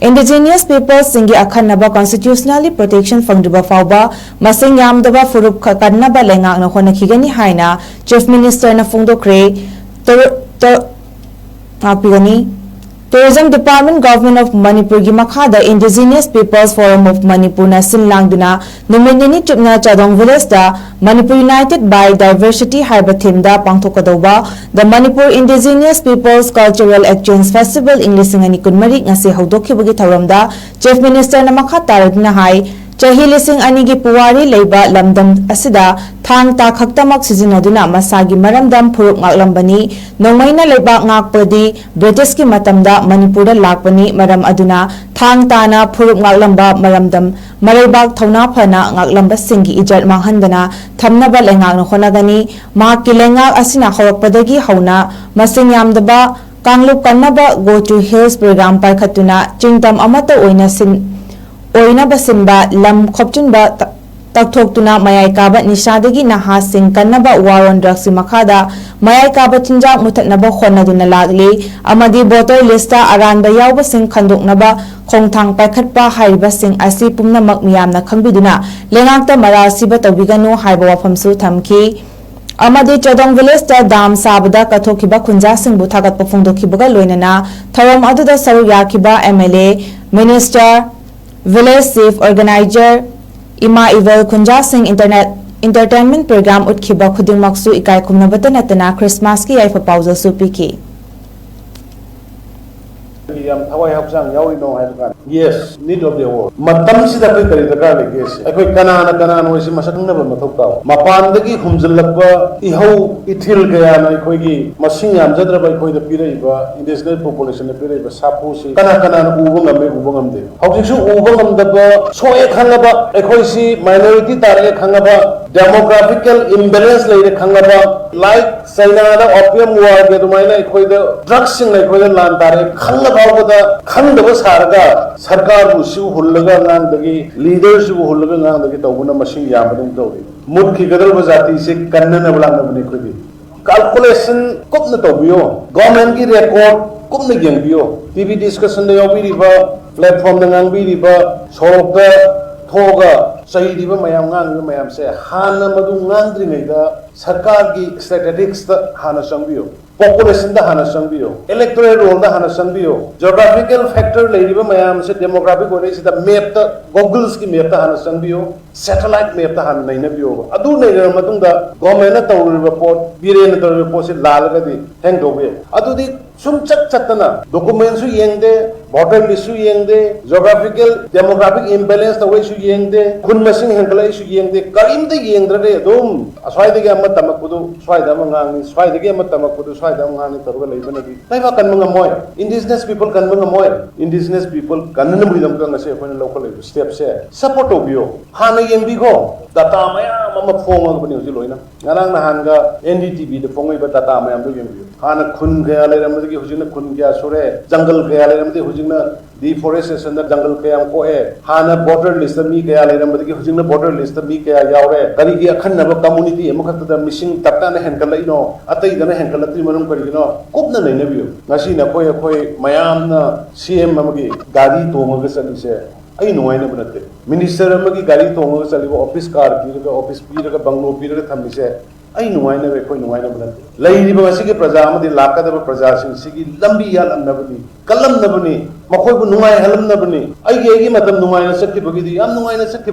Indigenous peoples singi akhanaba constitutionally protection fangduba fauba masing yamdaba furup kannaba lengak na honakhigani haina Chief Minister na fungdokre Tourism Department Government of Manipur gi makhada Indigenous Peoples Forum of Manipur na sinlangduna numinini chupna Chadong Village da Manipur United by Diversity haiba theme da pangthokadauba the Manipur Indigenous Peoples Cultural Exchange Festival inglisingani kunmari ngasi haudokhibagi thoramda Chief Minister na makha taradna hai chahi lising anigi puwari leiba lamdam asida thang ta khaktamak sizinaduna masagi maramdam phurup ngaklambani nongmaina leiba ngakpadi British ki matamda Manipur lakpani maram aduna thang tana phurup ngaklamba maramdam maraibak thona phana ngaklamba singi ijat manghandana thamnaba lengak na honagani ma kilengak asina khawakpadagi hauna masing yamdaba kanglup kannaba go to hills program paikhatuna chingtam amata oina sin oina basimba lam khopchunba takthokuna mayai kaba nishadagi naha sing kannaba war on drugs makhada mayai kaba tinjak muthatnaba khonaduna lagli amadi voter lista aranba yawba sing khandoknaba khongthang paikhatpa haiba sing asi pumnamak miyamna khangbiduna lengakta marasiba tawbiganu haiba wafamsu thamki amadi Chadong Village da dam sabada kathokiba khunja singbu thagatpa phongdokhibaga loinana thoram aduda saru yakiba MLA Minister Village Safe Organizer Ima Ivel Khunja Singh Entertainment Program Utkhiba Khudingmaksu Ikai Kumnabata Natana Christmas ki yaifa pauza supiki Yes, need of the war. Matam si dapat kari dapat lagi. Aku kanan wasi masa kena bermatuk tahu. Mapan dagi humzalaba ihau ithil gaya na aku lagi masing yang jadra baik aku itu pirai ba indigenous population itu pirai ba sapu si kanan ubang de. Aku sih ubang daba soe khanga ba aku si minority target khanga ba demographical imbalance lagi khanga ba like China na opium war ke tumaina aku itu drugs sing aku itu lantaran khanga ba aku dah khanga ba sarga सरकार बुसु हुल्लगा नांग दगी leaders बु हुल्लगा नांग दगी तौबुना मसिंग यामदिन तौरी मुख्य गदल बजाती से Kannan belong बने खुदी calculation coupon तौबियो government की रिकॉर्ड कुपन गेंबियो टीवी डिस्कशन दे योबिरिबा प्लेटफॉर्म दे ngangbiriba sorokta thoga सही दिबा मयाम ngang मयाम से हाना मदु nganग्रिङैदा सरकार की स्टैटिस्टिक्स दा हाना संबियो population da hana sangbiyo electoral roll da hana sangbiyo geographical factor leiriba mayam se demographic ore se da map ta googles ki map ta hana sangbiyo satellite map ta hana naina biyo adu naina matung da government na tawriba pot bire na tawriba pot se lal ga di hang dobe adu di sum chatana documents su yengde voter list su yengde geographical demographic imbalance ta way su yengde kun masing hangla su yengde karim de yengdra de dum aswai de amma tamakudu swai da mangang swai de amma tamakudu Indigenous people kan moy indigenous people kan na budam ka ngase phone local step se support obio hana yembi go data maya mama phone ang bani uji loina ngarang na hanga NDTV de phone ba data maya am yembi hana khun ga le ram de hujina khun ga sore jungle ga le ram de hujina deforestation da jungle ka am ko e hana border list mi ga le ram de hujina border list mi ka yaure kari gi akhan na community em khat da missing tapta na hen kala ino atai da na hen kala tri manum kari no kupna nei na biyo ngasi na khoi mayam na CM amagi gari tonga ga sali se ai nuai na banate minister amagi gari tonga ga sali office car pi ga office pi ga banglo pi ga thammi se ai nuai na be khoi nuai na banate lai ri ba ngasi ge praja amadi lakka da praja sing sigi lambi yal annabani kalam nabani makhoi bu nuai halam nabani ai ge matam nuai na sakki bagi di am nuai na sakki